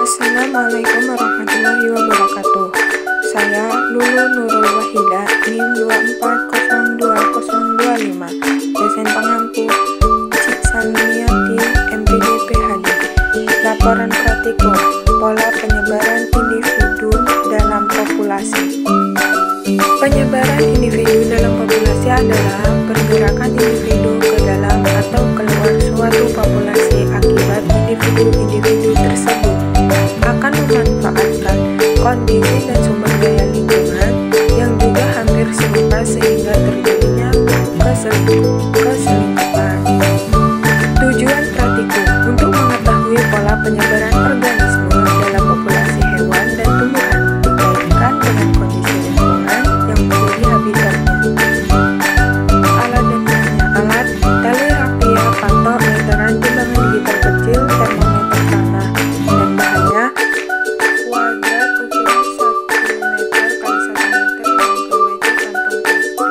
Assalamualaikum warahmatullahi wabarakatuh. Saya Lulu Nurul Wahida, NIM 2402025, dosen pengampu Cik-Salmiati, MPD PhD. Laporan praktikum, pola penyebaran individu dalam populasi. Penyebaran individu dalam populasi adalah pergerakan individu ke dalam atau keluar suatu populasi akibat individu-individu tersebut akan memanfaatkan kondisi dan sumber daya lingkungan yang juga hampir serupa sehingga terjadinya keselingkuhan. Tujuan praktikum untuk mengetahui pola penyebaran organisme dalam populasi hewan dan tumbuhan dikaitkan dengan kondisi lingkungan yang menjadi habitatnya. Alat dasarnya alat tali rafia, patok, meteran, timbangan digital kecil, termometer tanah, dan bahannya kuadrat ukuran 1 meter x 1 meter yang berwajib kantong plastik.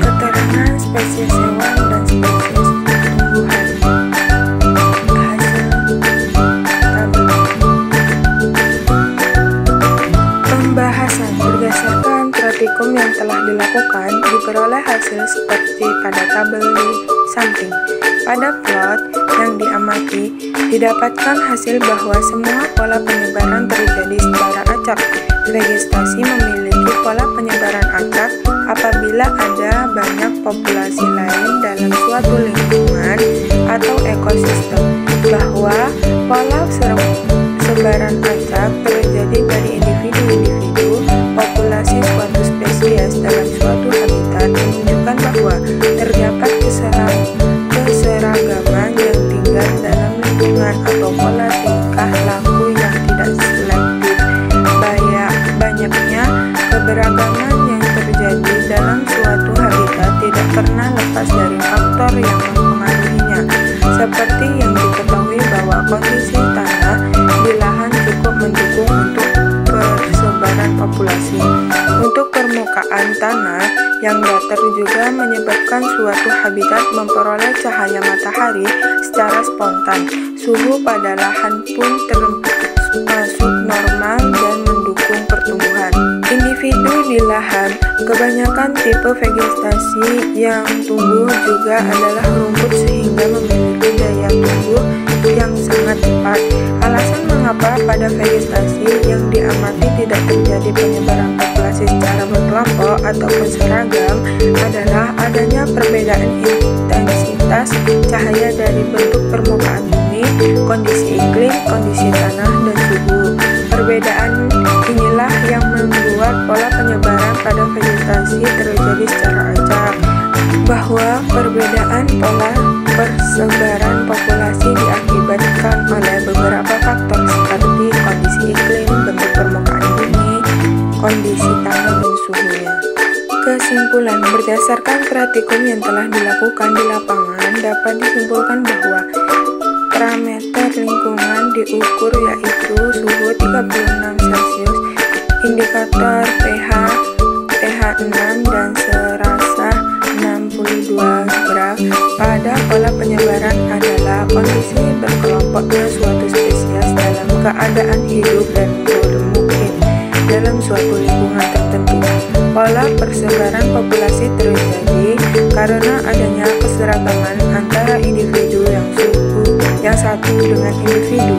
Keterangan spesies hewan dan spesies tumbuhan. Hasil tabel. Pembahasan berdasarkan praktikum yang telah dilakukan diperoleh hasil seperti pada tabel di samping. Pada plot yang diamati didapatkan hasil bahwa semua pola penyebaran terjadi secara acak. Vegetasi memiliki pola penyebaran acak apabila ada banyak populasi lain dalam suatu lingkungan atau ekosistem, bahwa pola sebaran acak terjadi dari individu-individu populasi suatu spesies dalam suatu habitat, menunjukkan bahwa terdapat keseragaman yang tinggal dalam lingkungan atau pola tingkah laku yang tidak selektif. Banyaknya keberagaman yang terjadi dalam suatu habitat tidak pernah lepas dari faktor yang mempengaruhinya, seperti yang diketahui bahwa kondisi tanah di lahan cukup mendukung untuk persebaran populasi. Untuk permukaan tanah yang datar juga menyebabkan suatu habitat memperoleh cahaya matahari secara spontan. Suhu pada lahan pun termasuk normal dan mendukung pertumbuhan. Individu di lahan, kebanyakan tipe vegetasi yang tumbuh juga adalah rumput sehingga memiliki daya tumbuh yang sangat cepat. Alasan mengapa pada vegetasi yang diamati tidak terjadi penyebaran populasi secara berkelompok ataupun seragam adalah adanya perbedaan intensitas cahaya dari bentuk permukaan bumi, kondisi iklim, kondisi tanah, dan suhu. Perbedaan inilah yang membuat pola penyebaran pada vegetasi terjadi secara acak. Bahwa perbedaan pola persebaran populasi diakibatkan oleh beberapa faktor seperti kondisi iklim, bentuk permukaan bumi, kondisi tanah, dan suhunya. Kesimpulan, berdasarkan praktikum yang telah dilakukan di lapangan dapat disimpulkan bahwa parameter lingkungan diukur yaitu suhu 36 Celcius, indikator pH 6 dan serasa 62 gram. Pada pola penyebaran adalah kondisi berkelompoknya suatu spesies dalam keadaan hidup dan bermukim dalam suatu lingkungan tertentu. Pola persebaran populasi terjadi karena adanya keseragaman antara individu yang satu dengan individu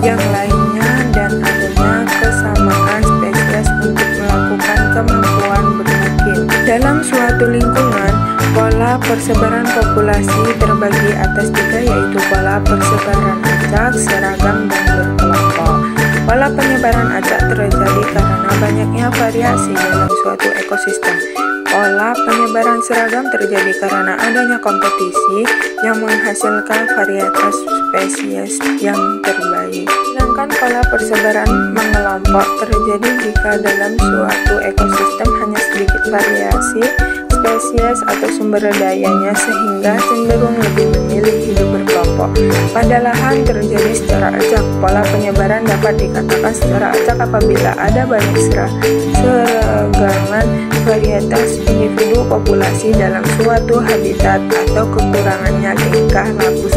yang lainnya dan adanya kesamaan spesies untuk melakukan kemampuan bermukim. Dalam suatu lingkungan, pola persebaran populasi terbagi atas 3, yaitu pola persebaran acak, seragam, dan berkelompok. Pola penyebaran acak terjadi karena banyaknya variasi dalam suatu ekosistem. Pola penyebaran seragam terjadi karena adanya kompetisi yang menghasilkan varietas spesies yang terbaik. Sedangkan pola persebaran mengelompok terjadi jika dalam suatu ekosistem hanya sedikit variasi spesies atau sumber dayanya sehingga cenderung lebih memilih hidup berkelompok. Pada lahan terjadi secara acak. Pola penyebaran dapat dikatakan secara acak apabila ada banyak seragaman varietas individu populasi dalam suatu habitat atau kekurangannya tingkah laku